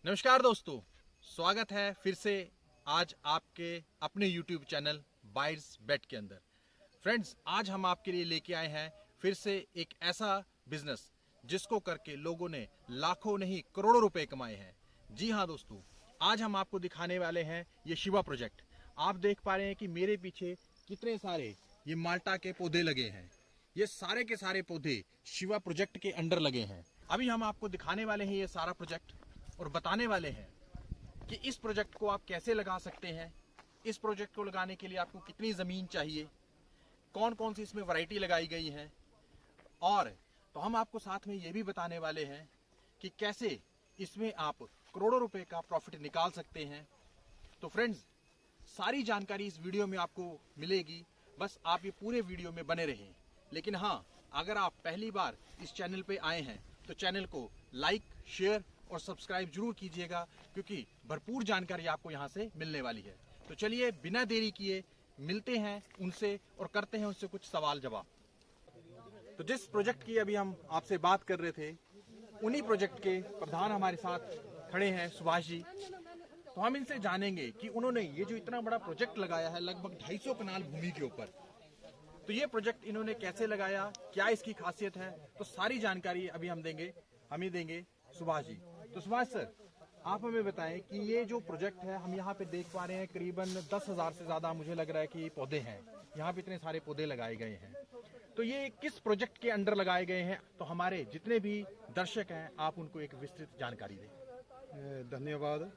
नमस्कार दोस्तों, स्वागत है फिर से आज आपके अपने YouTube चैनल बाइट्स बेट के अंदर। फ्रेंड्स, आज हम आपके लिए लेके आए हैं फिर से एक ऐसा बिजनेस जिसको करके लोगों ने लाखों नहीं करोड़ों रुपए कमाए हैं। जी हाँ दोस्तों, आज हम आपको दिखाने वाले हैं ये शिवा प्रोजेक्ट। आप देख पा रहे हैं कि मेरे पीछे कितने सारे ये माल्टा के पौधे लगे हैं। ये सारे के सारे पौधे शिवा प्रोजेक्ट के अंडर लगे हैं। अभी हम आपको दिखाने वाले हैं ये सारा प्रोजेक्ट और बताने वाले हैं कि इस प्रोजेक्ट को आप कैसे लगा सकते हैं। इस प्रोजेक्ट को लगाने के लिए आपको कितनी ज़मीन चाहिए, कौन कौन सी इसमें वैरायटी लगाई गई है, और तो हम आपको साथ में ये भी बताने वाले हैं कि कैसे इसमें आप करोड़ों रुपए का प्रॉफिट निकाल सकते हैं। तो फ्रेंड्स, सारी जानकारी इस वीडियो में आपको मिलेगी, बस आप ये पूरे वीडियो में बने रहें। लेकिन हाँ, अगर आप पहली बार इस चैनल पे आए हैं तो चैनल को लाइक, शेयर और सब्सक्राइब जरूर कीजिएगा, क्योंकि भरपूर जानकारी आपको यहाँ से मिलने वाली है। तो चलिए बिना देरी किए मिलते हैं उनसे और करते हैं उनसे कुछ सवाल जवाब। तो जिस प्रोजेक्ट की अभी हम आपसे बात कर रहे थे, उन्हीं प्रोजेक्ट के प्रधान हमारे साथ खड़े हैं, सुभाष जी। तो हम इनसे जानेंगे कि उन्होंने ये जो इतना बड़ा प्रोजेक्ट लगाया है लगभग 250 कनाल भूमि के ऊपर, तो ये प्रोजेक्ट इन्होंने कैसे लगाया, क्या इसकी खासियत है, तो सारी जानकारी अभी हम ही देंगे सुभाष जी। तो सुभाष सर, आप हमें बताएं कि ये जो प्रोजेक्ट है हम यहाँ पे देख पा रहे हैं करीबन 10,000 से ज्यादा मुझे लग रहा है कि पौधे हैं। यहाँ पे इतने सारे पौधे लगाए गए हैं, तो ये किस प्रोजेक्ट के अंडर लगाए गए हैं? तो हमारे जितने भी दर्शक हैं आप उनको एक विस्तृत जानकारी दें। धन्यवाद।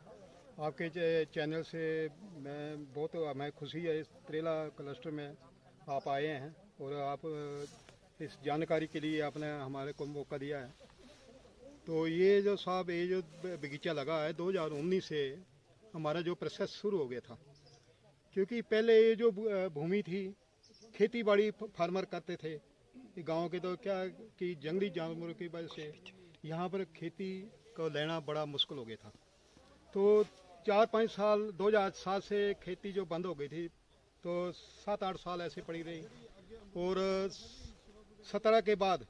आपके चैनल से मैं खुशी है इस त्रेला क्लस्टर में आप आए हैं और आप इस जानकारी के लिए आपने हमारे को मौका दिया है। तो ये जो बगीचा लगा है 2019 से हमारा जो प्रोसेस शुरू हो गया था, क्योंकि पहले ये जो भूमि थी खेती बाड़ी फार्मर करते थे गांव के, तो क्या कि जंगली जानवरों की वजह से यहाँ पर खेती को लेना बड़ा मुश्किल हो गया था। तो 4-5 साल 2007 से खेती जो बंद हो गई थी, तो 7-8 साल ऐसे पड़ी रही। और 17 के बाद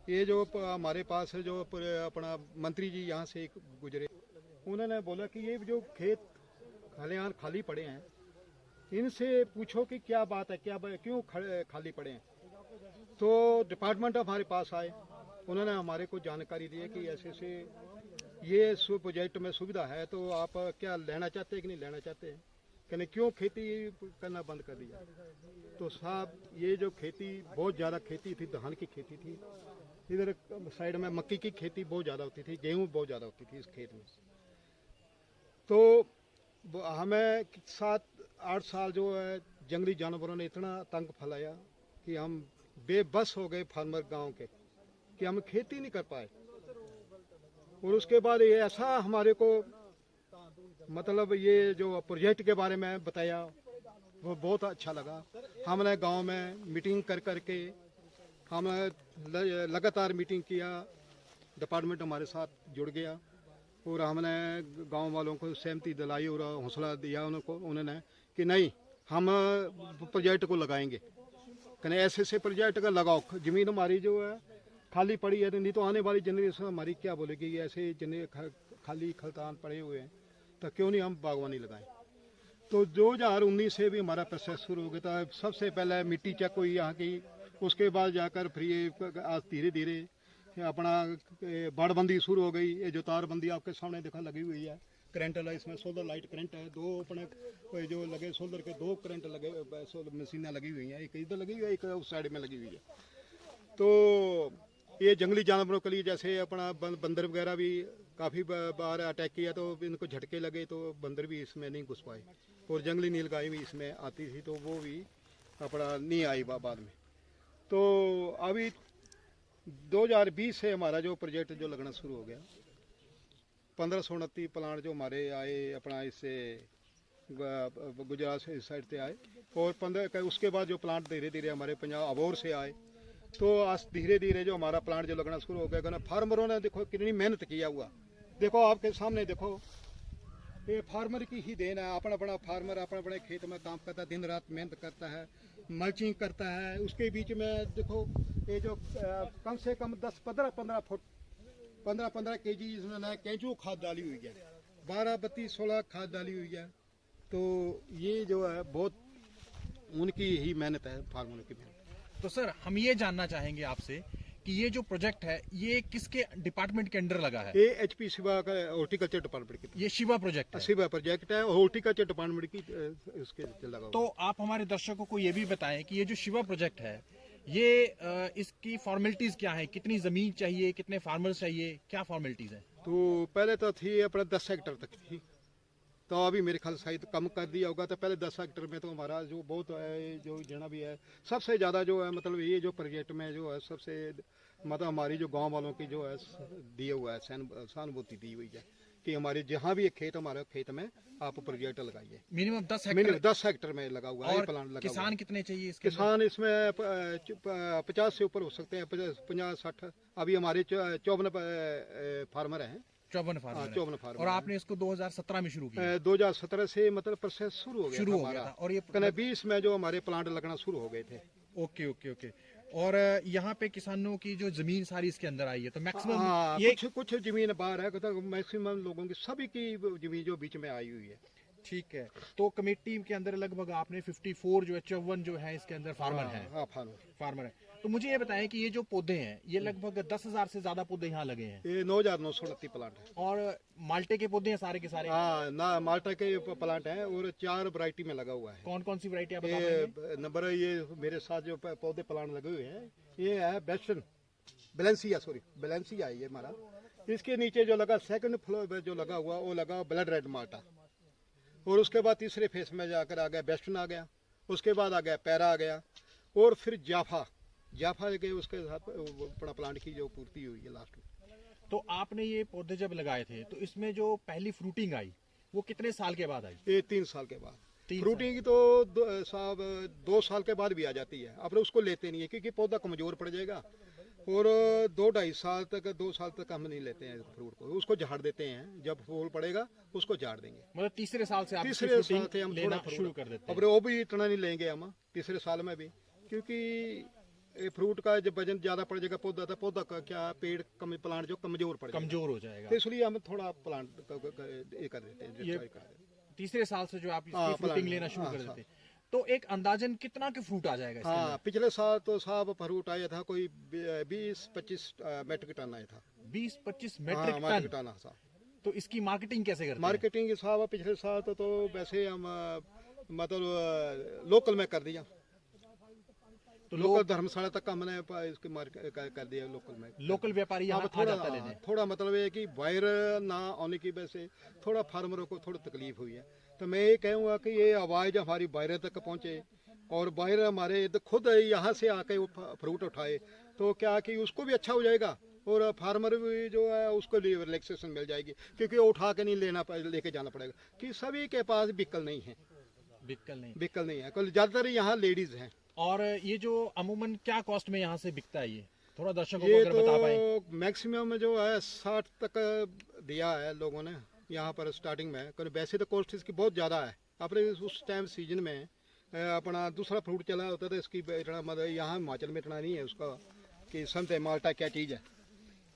ये जो हमारे पास है जो अपना मंत्री जी यहाँ से गुजरे, उन्होंने बोला कि ये जो खेत खलिहान खाली पड़े हैं इनसे पूछो कि क्या बात है, क्यों खाली पड़े हैं। तो डिपार्टमेंट हमारे पास आए, उन्होंने हमारे को जानकारी दी कि ऐसे से ये प्रोजेक्ट में सुविधा है, तो आप क्या लेना चाहते हैं कि नहीं लेना चाहते हैं, कहने क्यों खेती करना बंद कर दिया। तो साहब, ये जो खेती बहुत ज़्यादा खेती थी, धान की खेती थी, इधर साइड में मक्की की खेती बहुत ज़्यादा होती थी, गेहूँ बहुत ज़्यादा होती थी इस खेत में। तो हमें 7-8 साल जो है जंगली जानवरों ने इतना तंग फैलाया कि हम बेबस हो गए फार्मर गांव के, कि हम खेती नहीं कर पाए। और उसके बाद ये ऐसा हमारे को मतलब ये जो प्रोजेक्ट के बारे में बताया वो बहुत अच्छा लगा। हमने गांव में मीटिंग कर करके हम लगातार मीटिंग किया, डिपार्टमेंट हमारे साथ जुड़ गया और हमने गांव वालों को सहमति दिलाई और हौसला दिया उन्होंने कि नहीं, हम प्रोजेक्ट को लगाएंगे। कहने ऐसे से प्रोजेक्ट का लगाओ, ज़मीन हमारी जो है खाली पड़ी है, नहीं तो आने वाली जनरेशन हमारी क्या बोलेगी, ऐसे खाली खलतान पड़े हुए हैं, तो क्यों नहीं हम बागवानी लगाएं। तो 2019 से भी हमारा प्रोसेस शुरू हो गया था। सबसे पहले मिट्टी चेक हुई यहाँ की, उसके बाद जाकर फिर आज धीरे धीरे अपना बाड़बंदी शुरू हो गई। ये जो तारबंदी आपके सामने देखा लगी हुई है, करंट वाला, इसमें सोलर लाइट करंट है, दो अपने जो लगे सोलर के 2 करंट लगे, मशीनें लगी हुई हैं, एक इधर लगी हुई है, एक उस साइड में लगी हुई है। तो ये जंगली जानवरों के लिए जैसे अपना बंदर वगैरह भी काफ़ी बार अटैक किया, तो इनको झटके लगे, तो बंदर भी इसमें नहीं घुस पाए। और जंगली नीलगाय भी इसमें आती थी, तो वो भी अपना नहीं आई बाद में। तो अभी 2020 से हमारा जो प्रोजेक्ट जो लगना शुरू हो गया, 1529 प्लांट जो हमारे आए अपना इससे गुजरात से इस साइड से आए, और उसके बाद जो प्लांट धीरे धीरे हमारे पंजाब अबोर से आए। तो आज धीरे धीरे जो हमारा प्लांट जो लगना शुरू हो गया, फार्मरों ने देखो कितनी मेहनत किया हुआ। देखो आपके सामने देखो, ये फार्मर की ही देन है। अपना फार्मर अपने खेत में काम करता है, दिन रात मेहनत करता है, मल्चिंग करता है। उसके बीच में देखो ये जो कम से कम 10-15 फुट 15-15 kg इसमें ना केंचुआ खाद डाली हुई है, 12-32-16 खाद डाली हुई है। तो ये जो है बहुत उनकी ही मेहनत है, फार्मरों की मेहनत। तो सर हम ये जानना चाहेंगे आपसे कि ये जो प्रोजेक्ट है ये किसके डिपार्टमेंट के अंडर लगा है? ये HP शिवा का हॉर्टिकल्चर डिपार्टमेंट की, ये शिवा प्रोजेक्ट है। शिवा प्रोजेक्ट है, हॉर्टिकल्चर डिपार्टमेंट की उसके लगा हुआ। तो आप हमारे दर्शकों को ये भी बताएं कि ये जो शिवा प्रोजेक्ट है ये इसकी फॉर्मेलिटीज क्या है, कितनी जमीन चाहिए, कितने फार्मर्स चाहिए, क्या फॉर्मेलिटीज है? तो पहले तो थी अपना 10 हेक्टर तक थी, तो अभी मेरे ख्याल शायद कम कर दिया होगा। तो पहले 10 हेक्टर में तो हमारा जो बहुत है, जो जितना भी है सबसे ज़्यादा जो है, मतलब ये जो प्रोजेक्ट में जो है सबसे मतलब हमारी जो गांव वालों की जो है दिया हुआ है, सहानुभूति दी हुई है कि हमारे जहाँ भी एक खेत, हमारे खेत में आप प्रोजेक्ट लगाइए। मिनिमम 10 मिनिमम हेक्टर 10 हेक्टर में लगा हुआ है, ये और प्लांट लगा किसान हुआ है। कितने चाहिए इसके अंदर? किसान इसमें 50 से ऊपर हो सकते हैं, 50-60। अभी हमारे 54 फार्मर हैं। 54 फार्मर है। 54 फार्मर और आपने इसको 2017 में शुरू किया? 2017 से मतलब प्रोसेस शुरू हो गया शुरू था हो गया हमारा। था। और ये 20 में जो हमारे प्लांट लगना शुरू हो गए थे। Okay okay okay. और यहाँ पे किसानों की जो जमीन सारी इसके अंदर आई है, तो मैक्सिमम हाँ, ये कुछ जमीन बाहर है, तो मैक्सिमम लोगों की सभी की जमीन जो बीच में आई हुई है। ठीक है। तो कमेटी के अंदर लगभग आपने 54 जो है 54 जो है इसके अंदर फार्मर है। हाँ, फार्मर है। तो मुझे ये बताएं कि ये जो पौधे हैं ये लगभग 10,000 से ज्यादा पौधे यहाँ लगे हैं, ये 9,929 प्लांट है। और माल्टे के पौधे हैं सारे के सारे? हाँ ना, माल्टा के प्लांट है और 4 वैरायटी में लगा हुआ है। कौन कौन सी वैरायटी आप बता पाएंगे? ये नंबर ये मेरे साथ जो पौधे प्लांट लगे हुए हैं, ये है वेस्टर्न बैलेंसिया है ये हमारा। इसके नीचे जो लगा सेकंड फ्लोर पे जो लगा हुआ, वो लगा ब्लड रेड माल्टा। और उसके बाद तीसरे फेस में जाकर आ गया वेस्टर्न आ गया, उसके बाद आ गया पैरा आ गया, और फिर जाफा के उसके साथ अपना प्लांट की जो पूर्ति हुई है लास्ट में। तो आपने ये पौधे जब लगाए थे तो इसमें जो पहली फ्रूटिंग आई वो कितने साल के बाद आई? ये 3 साल के बाद। 3 फ्रूटिंग की तो साहब 2 साल के बाद भी आ जाती है, अपने उसको लेते नहीं है क्योंकि पौधा कमजोर पड़ जाएगा। और 2-2.5 साल तक, 2 साल तक हम नहीं लेते हैं फ्रूट को, उसको झाड़ देते हैं। जब फूल पड़ेगा उसको झाड़ देंगे। मतलब तीसरे साल से आप इसकी तीसरे साल fruiting से हम लेना थोड़ा शुरू कर देते हैं? अब वो भी इतना नहीं लेंगे हम तीसरे साल में भी, क्योंकि ये फ्रूट का जब वजन ज्यादा पड़ जाएगा पौधा, तो पौधा का क्या पेड़ प्लांट जो कमजोर पड़ जाएगा, कमजोर हो जाएगा। तो इसलिए हम थोड़ा प्लांट ये कर देते हैं, ये destroy कर देते हैं। तीसरे साल से जो आप हाँ, इसकी फ्रूटिंग प्लांट, लेना शुरू हाँ, कर देते हैं, तो एक अंदाजन कितना के फ्रूट आ जाएगा इसके हाँ, अंदर? पिछले साल तो साहब फ्रूट आया था कोई 20-25 मेट्रिक टन आया था। 20-25 हाँ, मेट्रिक मेट्रिक टन। टन साहब। तो इसकी मार्केटिंग कैसे करते हैं? मार्केटिंग के साहब पिछले साल तो वैसे हम मतलब लोकल में कर दिया, तो लोकल धर्मशाला तक हमने इसके मार्केट कर दिया लोकल में। लोकल व्यापारी यहाँ आ जाता है लेने? थोड़ा मतलब ये कि वायर ना आने की वजह से थोड़ा फार्मरों को थोड़ी तकलीफ हुई है। तो मैं ये कहूँगा कि ये आवाज़ हमारी वायर तक पहुँचे, और वायर हमारे खुद यहाँ से आके वो फ्रूट उठाए, तो क्या कि उसको भी अच्छा हो जाएगा और फार्मर भी जो है उसको रिलैक्सेशन मिल जाएगी, क्योंकि वो उठा के नहीं लेके जाना पड़ेगा। कि सभी के पास व्हीकल नहीं है, व्हीकल नहीं है, ज़्यादातर यहाँ लेडीज़ हैं। और ये जो अमूमन क्या कॉस्ट में यहाँ से बिकता है ये, थोड़ा दर्शकों को ये अगर बता पाए? तो मैक्सिमम जो है 60 तक दिया है लोगों ने यहाँ पर स्टार्टिंग में। वैसे तो कॉस्ट इसकी बहुत ज़्यादा है। अपने उस टाइम सीजन में अपना दूसरा फ्रूट चला होता था, इसकी इतना मतलब यहाँ हिमाचल में इतना नहीं है उसका कि समझते माल्टा क्या चीज़ है।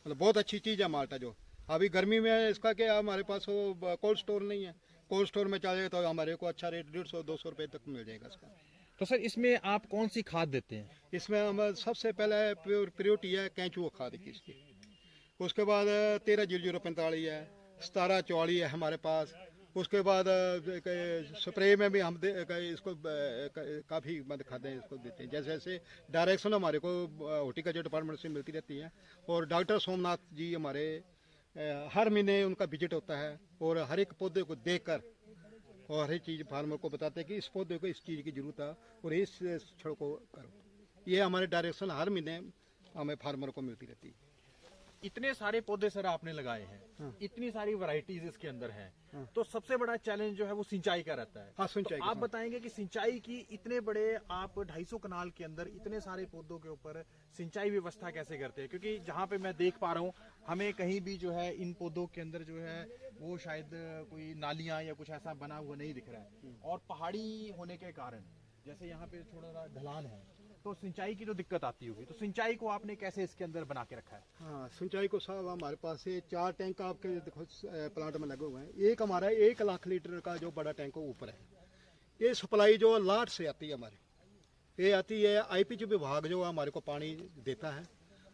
मतलब बहुत अच्छी चीज़ है माल्टा। जो अभी गर्मी में है इसका क्या, हमारे पास वो कोल्ड स्टोर नहीं है। कोल्ड स्टोर में चले तो हमारे को अच्छा रेट 150-200 रुपये तक मिल जाएगा इसका। तो सर इसमें आप कौन सी खाद देते हैं? इसमें हम सबसे पहले प्योरिटी है केंचुआ खाद की इसकी। उसके बाद 13-00-45 है, 17-44 है हमारे पास। उसके बाद स्प्रे में भी हम इसको काफ़ी मदद खाते हैं, इसको देते हैं। जैसे जैसे डायरेक्शन हमारे को हॉर्टिकल्चर डिपार्टमेंट से मिलती रहती है, और डॉक्टर सोमनाथ जी हमारे हर महीने उनका विजिट होता है, और हर एक पौधे को देखकर और हर एक चीज़ फार्मर को बताते हैं कि इस पौधे को इस चीज़ की जरूरत है और इस छिड़को करो। ये हमारे डायरेक्शन हर महीने हमें फार्मर को मिलती रहती है। इतने सारे पौधे सर आपने लगाए हैं, हाँ। इतनी सारी वैरायटीज इसके अंदर हैं, हाँ। तो सबसे बड़ा चैलेंज जो है वो सिंचाई का रहता है। हाँ, सिंचाई तो का, आप हाँ। बताएंगे कि सिंचाई की इतने बड़े आप 250 कनाल के अंदर इतने सारे पौधों के ऊपर सिंचाई व्यवस्था कैसे करते हैं? क्योंकि जहाँ पे मैं देख पा रहा हूँ हमें कहीं भी जो है इन पौधों के अंदर जो है वो शायद कोई नालियां या कुछ ऐसा बना हुआ नहीं दिख रहा है। और पहाड़ी होने के कारण जैसे यहाँ पे थोड़ा ढलान है, तो सिंचाई की तो दिक्कत आती होगी, तो सिंचाई को आपने कैसे इसके अंदर बना के रखा है? हाँ, सिंचाई को साहब हमारे पास ये 4 टैंक आपके देखो प्लांट में लगे हुए हैं। एक हमारा 1 लाख लीटर का जो बड़ा टैंक ऊपर है, ये सप्लाई जो लाट से आती है हमारी, ये आती है आईपीएच विभाग जो हमारे को पानी देता है,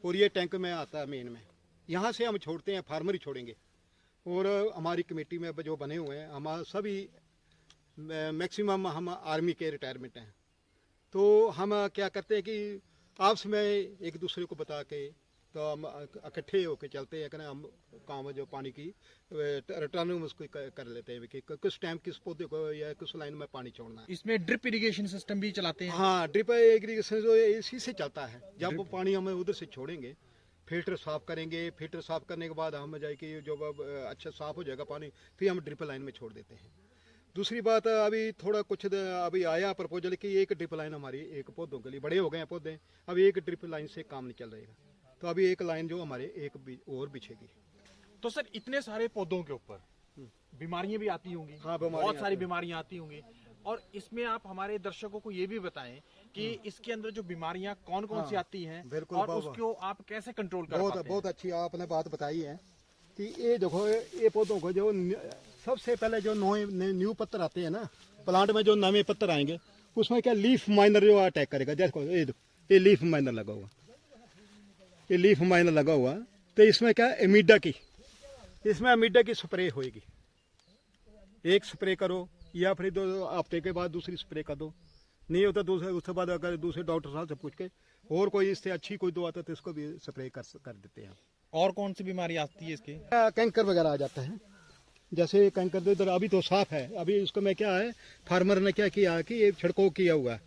और ये टैंक में आता है मेन में। यहाँ से हम छोड़ते हैं, फार्मर ही छोड़ेंगे। और हमारी कमेटी में जो बने हुए हैं, हम सभी मैक्सिमम हम आर्मी के रिटायरमेंट हैं। तो हम क्या करते हैं कि आपस में एक दूसरे को बता के तो हम इकट्ठे होकर चलते हैं कि हम काम जो पानी की रिटर्न उसको कर लेते हैं कि किस टाइम किस पौधे को या किस लाइन में पानी छोड़ना है। इसमें ड्रिप इरिगेशन सिस्टम भी चलाते हैं? हाँ, ड्रिप इरिगेशन जो इसी से चलता है। जब वो पानी हम उधर से छोड़ेंगे, फिल्टर साफ करेंगे, फिल्टर साफ करने के बाद हम जाए कि जो अच्छा साफ हो जाएगा पानी, फिर हम ड्रिप लाइन में छोड़ देते हैं। दूसरी बात, अभी थोड़ा कुछ अभी आया प्रपोजल कि एक ड्रिप लाइन हमारी एक पौधों के लिए, बड़े हो गए हैं पौधे, अभी एक ड्रिप लाइन से काम नहीं चल रहेगा, तो अभी एक लाइन जो हमारे एक और बिछेगी। तो सर इतने सारे पौधों के ऊपर बीमारियां भी आती होंगी? हाँ, बीमारियां बहुत सारी आती हैं। बीमारियां आती होंगी, और इसमें आप हमारे दर्शकों को ये भी बताएं कि इसके अंदर जो बीमारियां कौन कौन सी आती हैं, बिल्कुल, और वाह, उसको आप कैसे कंट्रोल कर बहुत पाते हैं? बहुत अच्छी आपने बात बताई है कि ये देखो, ये पौधों को जो सबसे पहले जो न्यू पत्तर आते हैं ना प्लांट में, जो नए पत्तर आएंगे उसमें क्या लीफ माइनर जो अटैक करेगा। जैसे ये लीफ माइनर लगा हुआ, ये लीफ माइनर लगा हुआ, तो इसमें क्या एमिडा की, इसमें एमिडा की स्प्रे होएगी। एक स्प्रे करो या फिर 2 हफ्ते के बाद दूसरी स्प्रे कर दो, नहीं होता दूसरे, उसके बाद अगर दूसरे डॉक्टर साहब से पूछ के और कोई इससे अच्छी कोई दवा आता तो इसको भी स्प्रे कर देते हैं। और कौन सी बीमारी आती है इसकी? कैंकर वगैरह आ जाता है, जैसे कैंकर तो इधर अभी तो साफ है। अभी इसको मैं क्या है, फार्मर ने क्या किया कि ये छिड़काव किया हुआ है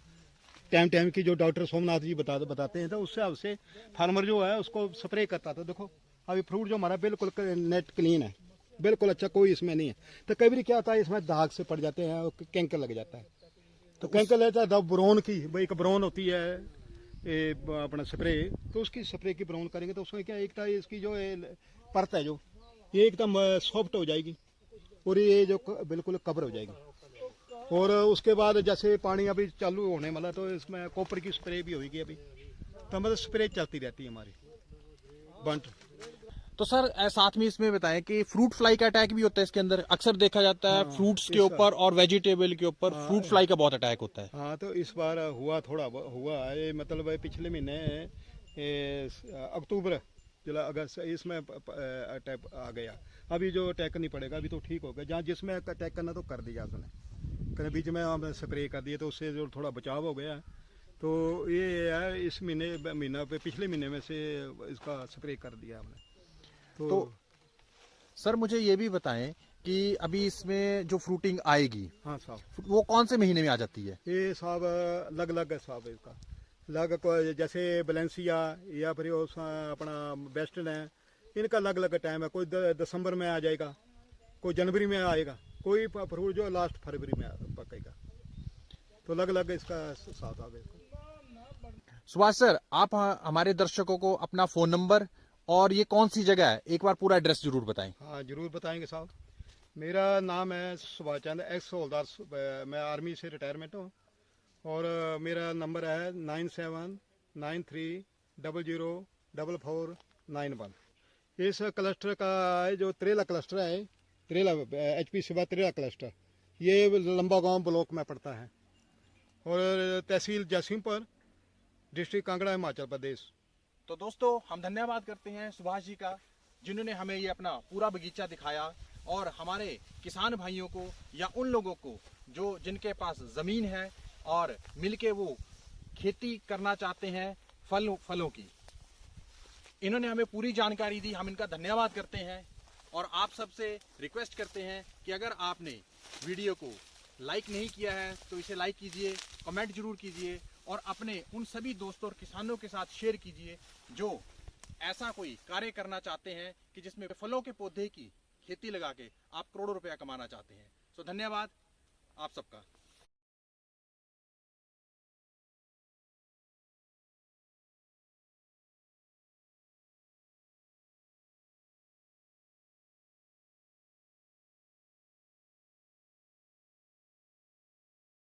टाइम टाइम की, जो डॉक्टर सोमनाथ जी बताते हैं, तो उससे फार्मर जो है उसको स्प्रे करता था। देखो अभी फ्रूट जो हमारा बिल्कुल नेट क्लीन है, बिल्कुल अच्छा, कोई इसमें नहीं है। तो कई बार क्या होता है, इसमें दाग से पड़ जाते हैं और कैंकर लग जाता है। तो कैंकर लेता है ब्रोन की, भाई एक ब्रोन होती है ये अपना स्प्रे, तो उसकी स्प्रे की ब्राउन करेंगे तो उसमें क्या, एक तो इसकी जो परत है जो ये एकदम सॉफ्ट हो जाएगी, और ये जो बिल्कुल कवर हो जाएगी। और उसके बाद जैसे पानी अभी चालू होने वाला, तो इसमें कॉपर की स्प्रे भी होगी अभी, तो मतलब स्प्रे चलती रहती है हमारी बंट। तो सर साथ में इसमें बताएं कि फ्रूट फ्लाई का अटैक भी होता है इसके अंदर? अक्सर देखा जाता है हाँ, फ्रूट्स के ऊपर और वेजिटेबल के ऊपर फ्रूट फ्लाई का बहुत अटैक होता है। हाँ, तो इस बार थोड़ा हुआ है, मतलब पिछले महीने अक्टूबर जुलाई अगस्त इसमें अटैक आ गया। अभी जो अटैक नहीं पड़ेगा, अभी तो ठीक हो गया। जहाँ जिसमें अटैक करना तो कर दिया उसने, कहीं बीच में हम स्प्रे कर दिए तो उससे जो थोड़ा बचाव हो गया। तो ये है, इस महीना पे पिछले महीने में से इसका स्प्रे कर दिया हमने। तो सर मुझे ये भी बताएं कि अभी इसमें जो फ्रूटिंग आएगी, हाँ साहब, वो कौन से महीने में आ जाती है? ये साहब अलग है साहब, इसका अलग जैसे बैलेंसिया या फिर अपना वेस्टर्न है, इनका अलग अलग टाइम है। कोई दिसंबर में आ जाएगा, कोई जनवरी में आएगा, कोई फ्रूट जो लास्ट फरवरी में पकेगा। तो अलग अलग इसका साथ आ गया। सुभाष सर, आप हमारे दर्शकों को अपना फोन नंबर और ये कौन सी जगह है, एक बार पूरा एड्रेस जरूर बताएं। हाँ, जरूर बताएंगे साहब। मेरा नाम है सुभाष चंद्र, एक्स हवलदार, मैं आर्मी से रिटायरमेंट हूँ, और मेरा नंबर है 9793004491। इस क्लस्टर का जो त्रेला क्लस्टर है, त्रेला HP सिवा त्रेला क्लस्टर, ये लंबा गांव ब्लॉक में पड़ता है, और तहसील जयसिंहपुर, डिस्ट्रिक्ट कांगड़ा, हिमाचल प्रदेश। तो दोस्तों हम धन्यवाद करते हैं सुभाष जी का, जिन्होंने हमें ये अपना पूरा बगीचा दिखाया, और हमारे किसान भाइयों को या उन लोगों को जो जिनके पास ज़मीन है और मिलके वो खेती करना चाहते हैं फलों की, इन्होंने हमें पूरी जानकारी दी। हम इनका धन्यवाद करते हैं, और आप सबसे रिक्वेस्ट करते हैं कि अगर आपने वीडियो को लाइक नहीं किया है तो इसे लाइक कीजिए, कमेंट जरूर कीजिए, और अपने उन सभी दोस्तों और किसानों के साथ शेयर कीजिए जो ऐसा कोई कार्य करना चाहते हैं कि जिसमें फलों के पौधे की खेती लगा के आप करोड़ों रुपया कमाना चाहते हैं। धन्यवाद आप सबका।